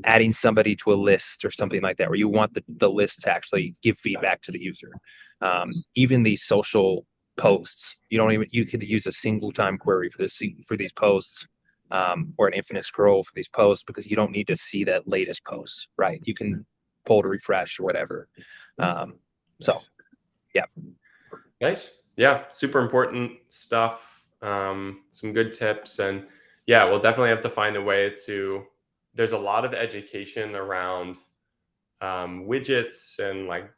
adding somebody to a list or something like that, where you want the list to actually give feedback to the user. Even these social posts, you could use a single time query for these posts. or an infinite scroll for these posts, because you don't need to see that latest post, right? You can pull to refresh or whatever. So Nice. yeah. Nice. Yeah, super important stuff. Some good tips, and yeah, we'll definitely have to find a way to. There's a lot of education around widgets and like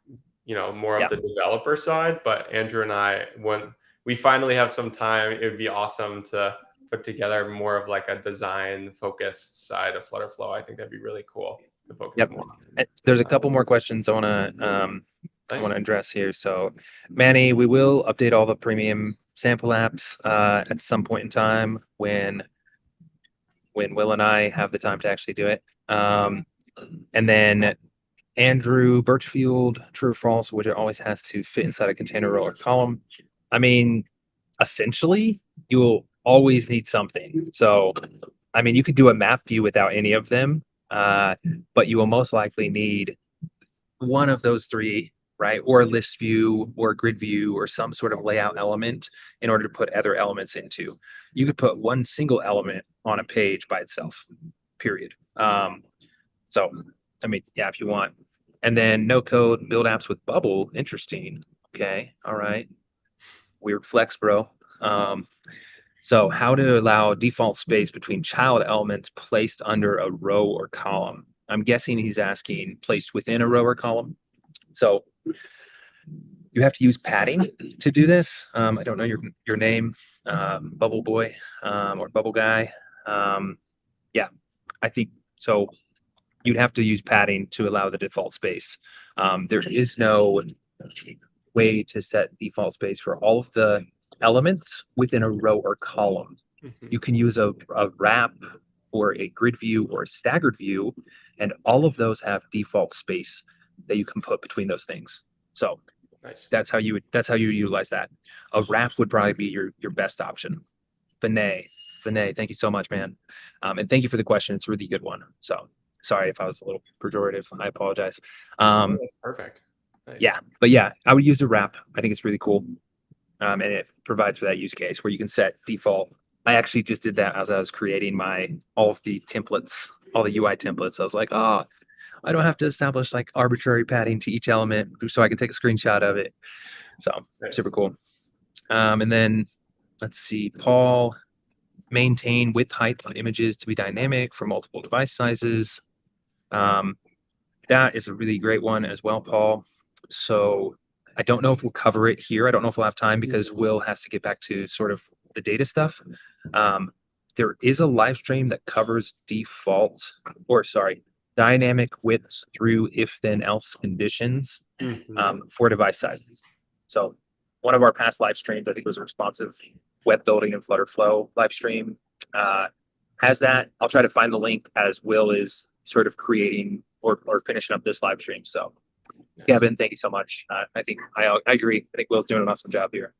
more of Yeah. the developer side. But Andrew and I, when we finally have some time, it would be awesome to put together more of like a design focused side of FlutterFlow. I think that'd be really cool to focus Yep. more There's a on. couple more questions I want Nice. to address here. So, Manny, we will update all the premium sample apps at some point in time when Will and I have the time to actually do it. And then Andrew Birchfield, true or false, widget always has to fit inside a container, row, or column. I mean, essentially, you will always need something. So, I mean, you could do a map view without any of them, but you will most likely need one of those three, right? Or a list view or a grid view or some sort of layout element in order to put other elements into. You could put one single element on a page by itself, period. So, I mean, yeah, if you want. And then no code build apps with bubble. Interesting. Okay. All right. Weird flex, bro. So how to allow default space between child elements placed under a row or column. I'm guessing he's asking placed within a row or column. So you have to use padding to do this. I don't know your name, Bubble Boy or Bubble Guy. Yeah, I think so. You'd have to use padding to allow the default space. There is no way to set default space for all of the elements within a row or column. Mhm. You can use a wrap or a grid view or a staggered view, and all of those have default space that you can put between those things. So Nice. that's how you utilize that. A wrap would probably be your best option. Vinay, thank you so much, man. And thank you for the question. It's a really good one. So sorry if I was a little pejorative. I apologize. Oh, that's perfect. Nice. Yeah, but yeah, I would use the wrap. I think it's really cool. And it provides for that use case where you can set default. I actually just did that as I was creating all of the templates, all the UI templates. I was like, oh, I don't have to establish like arbitrary padding to each element, so I can take a screenshot of it. So Nice. super cool. And then let's see, Paul, maintain width height on images to be dynamic for multiple device sizes. That is a really great one as well, Paul. So I don't know if we'll cover it here. I don't know if we'll have time because Will has to get back to sort of the data stuff. There is a live stream that covers dynamic widths through if then else conditions Mhm. for device sizes. So one of our past live streams, I think it was a responsive web building and FlutterFlow live stream, has that. I'll try to find the link as Will is sort of creating or finishing up this live stream. So Nice. Kevin, thank you so much. I think I agree. I think Will's doing an awesome job here.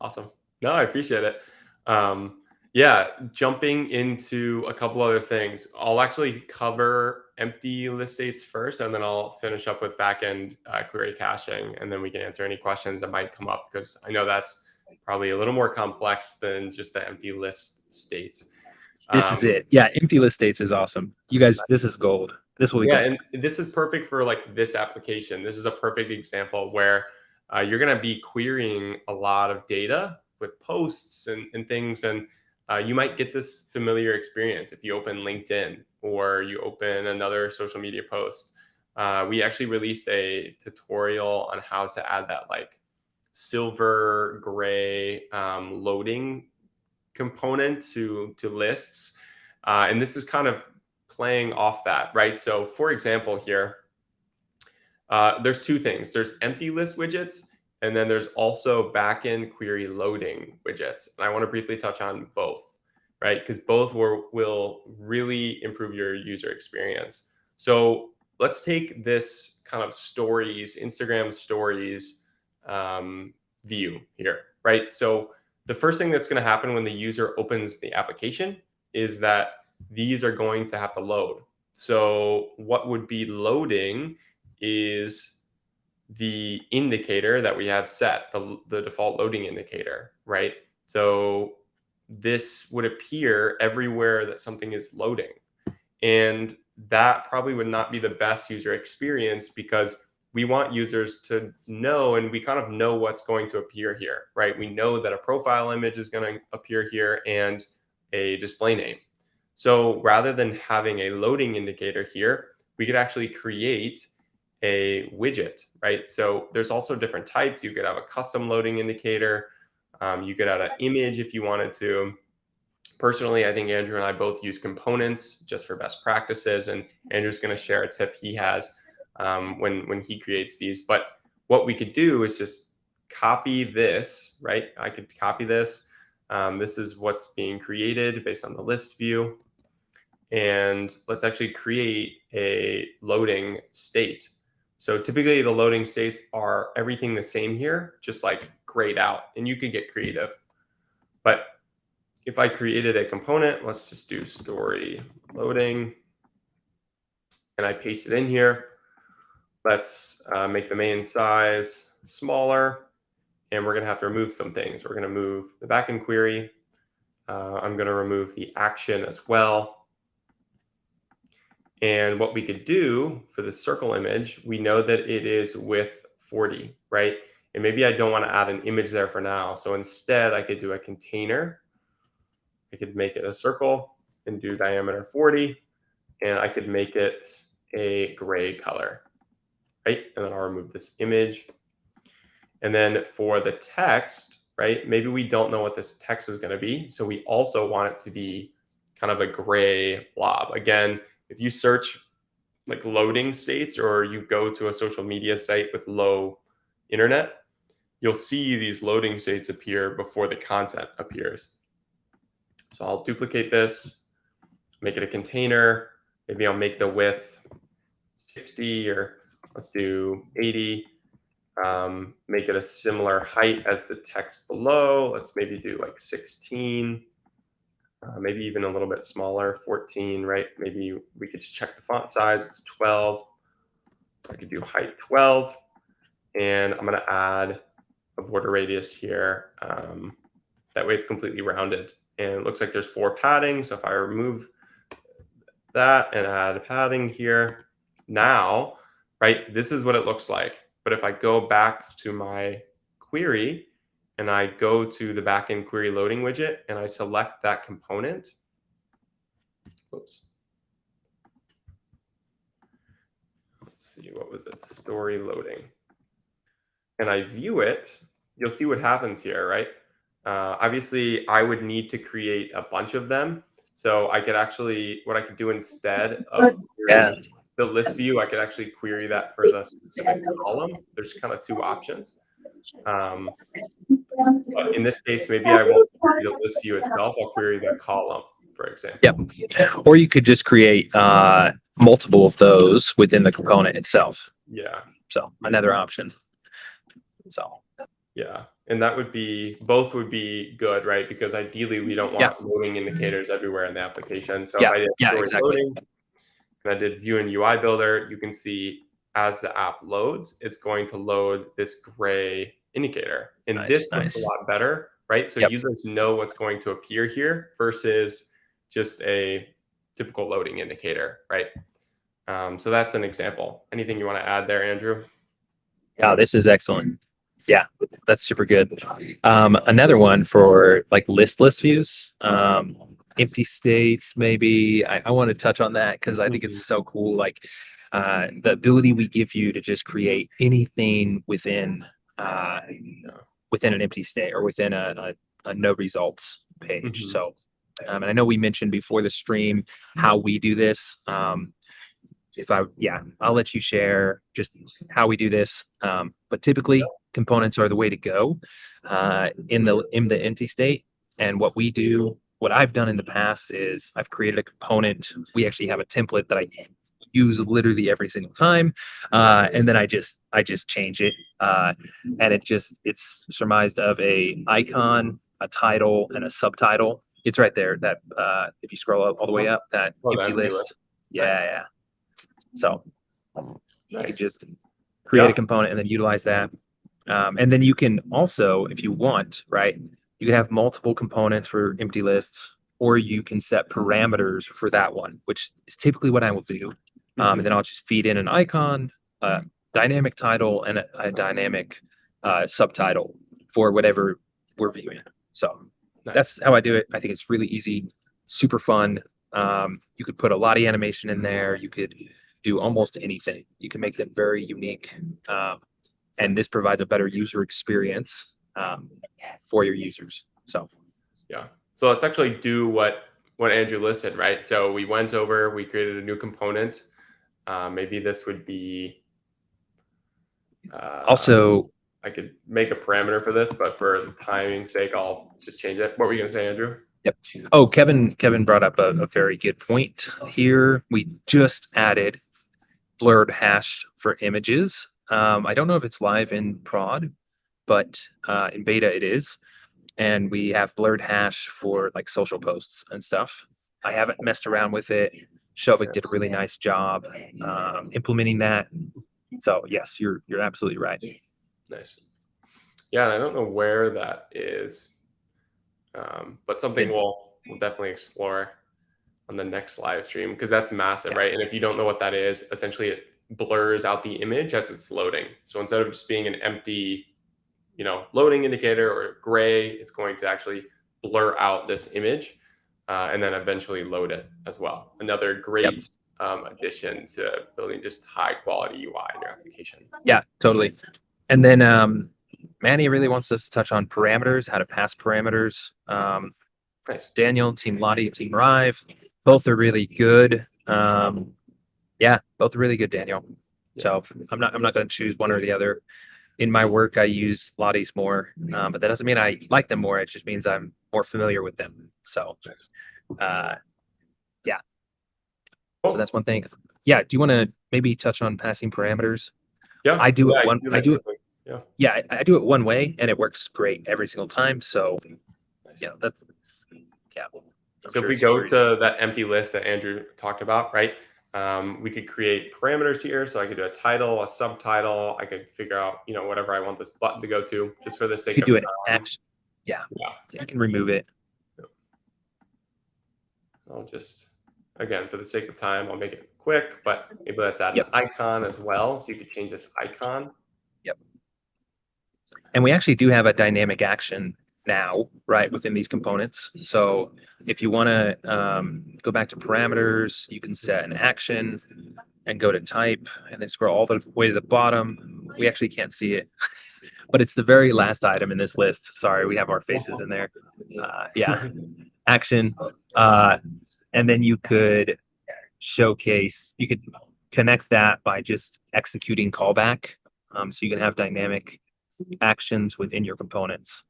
Awesome. No, I appreciate it. Yeah, jumping into a couple other things. I'll actually cover empty list states first, and then I'll finish up with backend query caching, and then we can answer any questions that might come up because I know that's probably a little more complex than just the empty list states. This is it. Yeah, empty list states is awesome. You guys, this is gold. This will be Yeah, gold. and this is perfect for like this application. This is a perfect example where you're going to be querying a lot of data with posts and things, and you might get this familiar experience if you open LinkedIn or you open another social media post. We actually released a tutorial on how to add that like silver gray loading component to lists, and this is kind of playing off that, right? So for example here, there's two things. There's empty list widgets, and then there's also backend query loading widgets. And I want to briefly touch on both, right? Because both will really improve your user experience. So let's take this kind of stories, Instagram stories view here, right? So the first thing that's going to happen when the user opens the application is that these are going to have to load. So what would be loading is the indicator that we have set, the default loading indicator, right? So this would appear everywhere that something is loading. And that probably would not be the best user experience, because we want users to know, and we kind of know what's going to appear here, right? We know that a profile image is going to appear here and a display name. So rather than having a loading indicator here, we could actually create a widget, right? So there's also different types. You could have a custom loading indicator. You could add an image if you wanted to. Personally, I think Andrew and I both use components just for best practices, and Andrew's going to share a tip he has when he creates these. But what we could do is just copy this, right? I could copy this. This is what's being created based on the list view. And let's actually create a loading state. So typically the loading states are everything the same here, just like grayed out, and you could get creative. But if I created a component, let's just do story loading, and I paste it in here. Let's make the main size smaller, and we're going to have to remove some things. We're going to move the backend query. I'm going to remove the action as well. And what we could do for the circle image, we know that it is width 40, right? And maybe I don't want to add an image there for now. So instead, I could do a container. I could make it a circle and do diameter 40, and I could make it a gray color, right? And then I'll remove this image. And then for the text, right, maybe we don't know what this text is going to be. So we also want it to be kind of a gray blob. Again, if you search like loading states, or you go to a social media site with low internet, you'll see these loading states appear before the content appears. So I'll duplicate this, make it a container. Maybe I'll make the width 60, or let's do 80. Make it a similar height as the text below. Let's maybe do like 16. Maybe even a little bit smaller, 14, right? Maybe we could just check the font size. It's 12. I could do height 12. And I'm going to add a border radius here. That way it's completely rounded. And it looks like there's 4 padding. So if I remove that and add padding here, now, right, this is what it looks like. But if I go back to my query, and I go to the backend query loading widget, and I select that component. Oops. Let's see, what was it? Story loading. And I view it, you'll see what happens here, right? Obviously, I would need to create a bunch of them. So I could actually, what I could do instead of querying the list view, I could actually query that for the specific column. There's kind of 2 options. But in this case, maybe I won't query the list view itself. I'll query the column, for example. Yep. Or you could just create multiple of those within the component itself. Yeah. So another option. So. Yeah. And that would be, both would be good, right? Because ideally we don't want loading indicators everywhere in the application. So if I did story loading, and I did view in UI builder, you can see as the app loads, it's going to load this gray indicator. And this looks a lot better, right? So users know what's going to appear here versus just a typical loading indicator, right? So that's an example. Anything you want to add there, Andrew? Yeah, this is excellent. Yeah, that's super good. Another one for like list views, empty states, maybe. I want to touch on that because I think it's so cool. Like the ability we give you to just create anything within an empty state, or within a no results page. So, and I know we mentioned before the stream how we do this. I'll let you share just how we do this. But typically components are the way to go in the empty state. And what I've done in the past is I've created a component. We actually have a template that I use literally every single time. And then I just change it. And it's surmised of a icon, a title, and a subtitle. It's right there, that if you scroll up all the way up, that empty list. Yeah. So you can just create a component and then utilize that. And then you can also, if you want, right, you can have multiple components for empty lists, or you can set parameters for that one, which is typically what I will do. And then I'll just feed in an icon, a dynamic title, and a dynamic subtitle for whatever we're viewing. So that's how I do it. I think it's really easy, super fun. You could put a lot of animation in there. You could do almost anything. You can make them very unique. And this provides a better user experience for your users. So yeah. So let's actually do what Andrew listed, right? So we went over, we created a new component. Maybe this would be also, I could make a parameter for this, but for the timing's sake, I'll just change it. What were you going to say, Andrew? Yep. Oh, Kevin brought up a very good point here. We just added blurred hash for images. I don't know if it's live in prod, but in beta it is. And we have blurred hash for like social posts and stuff. I haven't messed around with it. Shovik did a really nice job implementing that. So yes, you're absolutely right. Nice. Yeah, and I don't know where that is, but something we'll definitely explore on the next live stream, because that's massive, right? And if you don't know what that is, essentially it blurs out the image as it's loading. So instead of just being an empty, loading indicator or gray, it's going to actually blur out this image and then eventually load it as well. Another great addition to building just high quality UI in your application. Yeah, totally. And then Manny really wants us to touch on parameters, how to pass parameters. Nice. Daniel, Team Lottie, Team Rive, both are really good. Yeah, both are really good, Daniel. So I'm not going to choose one or the other. In my work, I use Lottie's more, but that doesn't mean I like them more. It just means I'm more familiar with them. So, yeah. So that's one thing. Yeah. Do you want to maybe touch on passing parameters? Yeah. I do it one. I do it. Yeah. Yeah. I do it one way, and it works great every single time. So, yeah. That's yeah. So if we go to that empty list that Andrew talked about, right? We could create parameters here. So I could do a title, a subtitle. I could figure out, whatever I want this button to go to, just for the sake of do it. Yeah. You can remove it. I'll just, again, for the sake of time, I'll make it quick, but maybe let's add an icon as well. So you could change this icon. Yep. And we actually do have a dynamic action now, right, within these components. So if you want to go back to parameters, you can set an action and go to type and then scroll all the way to the bottom. We actually can't see it, but it's the very last item in this list. Sorry, we have our faces in there. Yeah, action. And then you could showcase, you could connect that by just executing callback. So you can have dynamic actions within your components.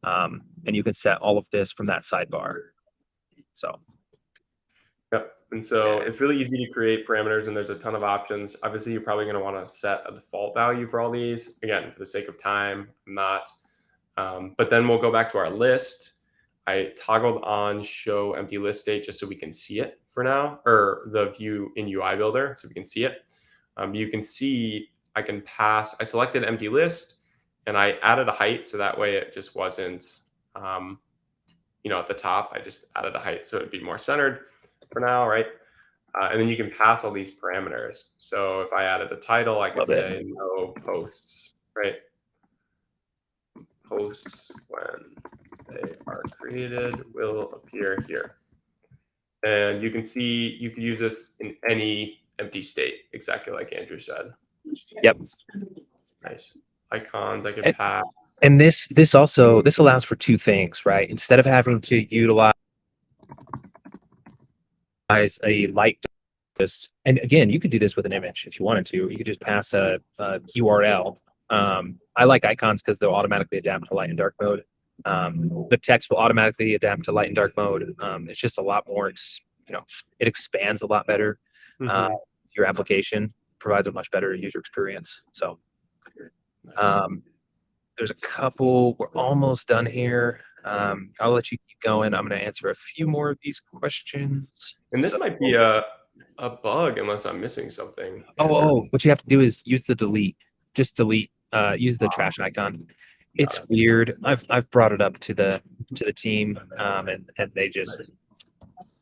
And you can set all of this from that sidebar. So. Yep. And so it's really easy to create parameters, and there's a ton of options. Obviously, you're probably going to want to set a default value for all these. Again, for the sake of time, I'm not. But then we'll go back to our list. I toggled on show empty list state just so we can see it for now, or the view in UI Builder so we can see it. You can see I can pass. I selected empty list. And I added a height, so that way it just wasn't, at the top. I just added a height, so it'd be more centered for now, right? And then you can pass all these parameters. So if I added a title, I could say no posts, right? Posts when they are created will appear here. And you can see, you could use this in any empty state, exactly like Andrew said. Yep. Nice. Icons I can pass. And this allows for two things, right? Instead of having to utilize a light this, and again, you could do this with an image if you wanted to. You could just pass a URL. I like icons because they'll automatically adapt to light and dark mode. The text will automatically adapt to light and dark mode. It's just a lot more, it expands a lot better. Your application provides a much better user experience. So. There's a couple. We're almost done here. I'll let you keep going. I'm going to answer a few more of these questions. And this might be a bug unless I'm missing something. Oh, what you have to do is use the delete. Just delete. Use the trash icon. It's weird. I've brought it up to the team, and they just,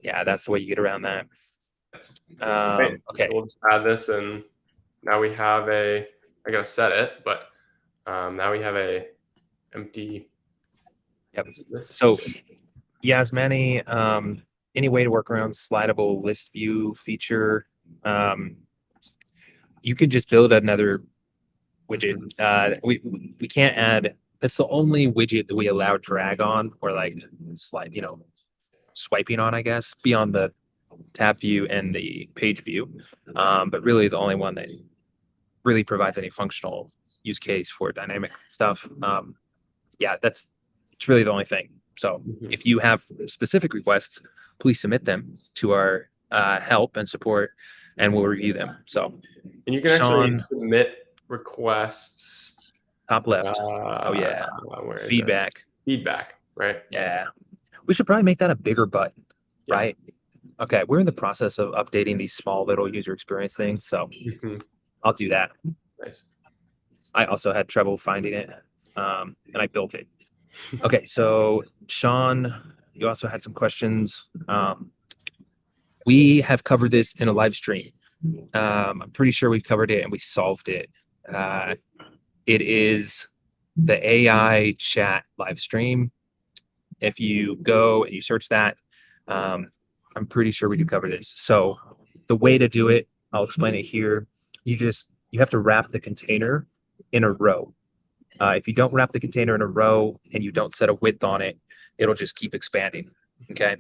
yeah, that's the way you get around that. Great. Okay. We'll just add this, and now we have a. I gotta set it, but now we have a empty. Yep. This. So, Yasmani, any way to work around slidable list view feature? You could just build another widget. We can't add. That's the only widget that we allow drag on, or like slide, swiping on, I guess, beyond the tab view and the page view. But really, the only one that really provides any functional use case for dynamic stuff. Yeah, it's really the only thing. So if you have specific requests, please submit them to our help and support, and we'll review them. So, and you can actually Sean, submit requests. top left. Oh yeah, Where is feedback. it? Feedback, right? Yeah, we should probably make that a bigger button, Yeah. right? Okay, we're in the process of updating these small little user experience things, so I'll do that. Nice. I also had trouble finding it, and I built it. Okay, so Sean, you also had some questions. We have covered this in a live stream. I'm pretty sure we've covered it and we solved it. It is the AI chat live stream. If you go and you search that, I'm pretty sure we do cover this. So the way to do it, I'll explain it here. You have to wrap the container in a row. If you don't wrap the container in a row and you don't set a width on it, it'll just keep expanding. Okay.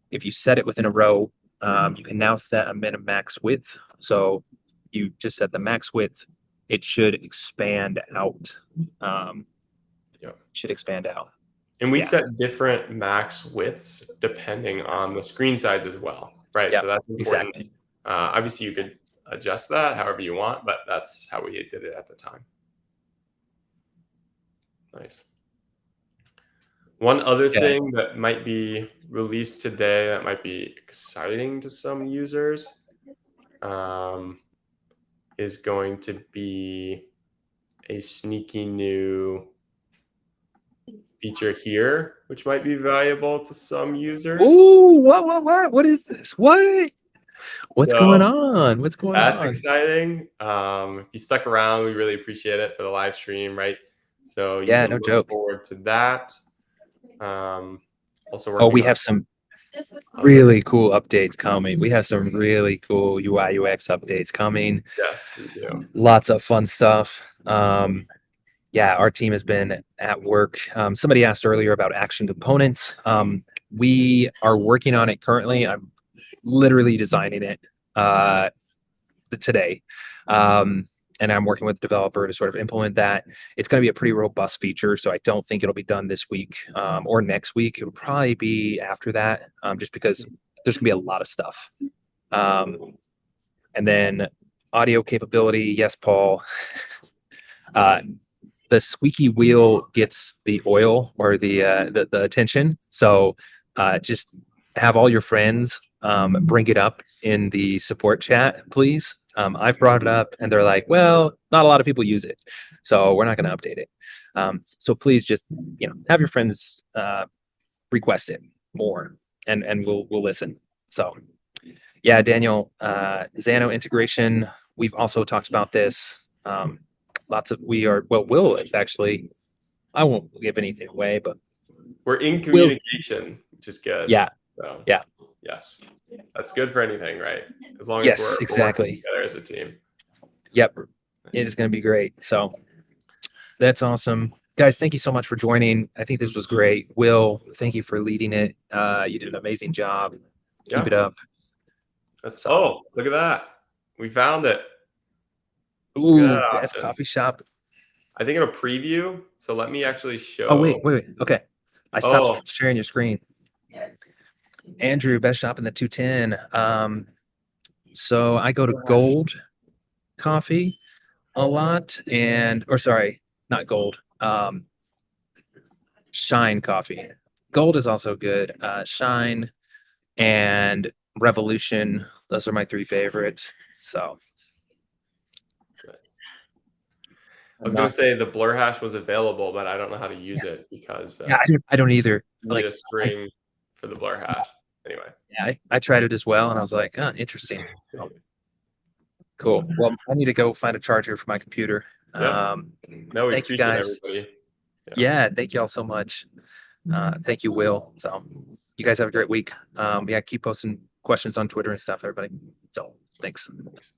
If you set it within a row, you can now set a min and max width. So you just set the max width. It should expand out. Should expand out. And we set different max widths depending on the screen size as well, right? Yep, So that's important. Exactly. Obviously, you could adjust that however you want, but that's how we did it at the time. Nice. One other thing that might be released today that might be exciting to some users is going to be a sneaky new feature here, which might be valuable to some users. Ooh, what is this? What's going on? What's going on? That's exciting. If you stuck around, we really appreciate it for the live stream, right? So Yeah, you can no look joke. forward to that. Also, we have some really cool updates coming. We have some really cool UI UX updates coming. Yes, we do. Lots of fun stuff. Yeah, our team has been at work. Somebody asked earlier about action components. We are working on it currently. I'm literally designing it today. And I'm working with the developer to sort of implement that. It's going to be a pretty robust feature, so I don't think it'll be done this week or next week. It will probably be after that, just because there's going to be a lot of stuff. And then audio capability, yes, Paul. The squeaky wheel gets the oil or the attention. So just have all your friends bring it up in the support chat, please. I've brought it up and they're like, well, not a lot of people use it, so we're not going to update it. So please just, have your friends request it more, and we'll listen. So yeah, Daniel, Xano integration. We've also talked about this. Will actually, I won't give anything away, but we're in communication, which is good. Yeah. So, yeah. Yes. That's good for anything, right? As long Yes, as we're exactly. working together as a team. Yep. It is going to be great. So that's awesome. Guys, thank you so much for joining. I think this was great. Will, thank you for leading it. You did an amazing job. Keep it up. Oh, look at that. We found it. Ooh, best coffee shop. I think it'll preview. So let me actually show. Oh, wait. Okay. I stopped sharing your screen. Andrew, best shop in the 210. So I go to Gold Coffee a lot, not Gold. Shine Coffee. Gold is also good. Shine and Revolution. Those are my three favorites. So I was gonna say the blur hash was available, but I don't know how to use it because Yeah, I don't either. you need Like, a string for the blur hash. Anyway. I tried it as well, and I was like, interesting. Oh, cool. Well, I need to go find a charger for my computer. Yep. Um, No, we thank you appreciate guys. everybody. Yeah. Yeah, thank you all so much. Thank you, Will. So you guys have a great week. Yeah, keep posting questions on Twitter and stuff, everybody. So thanks. Thanks.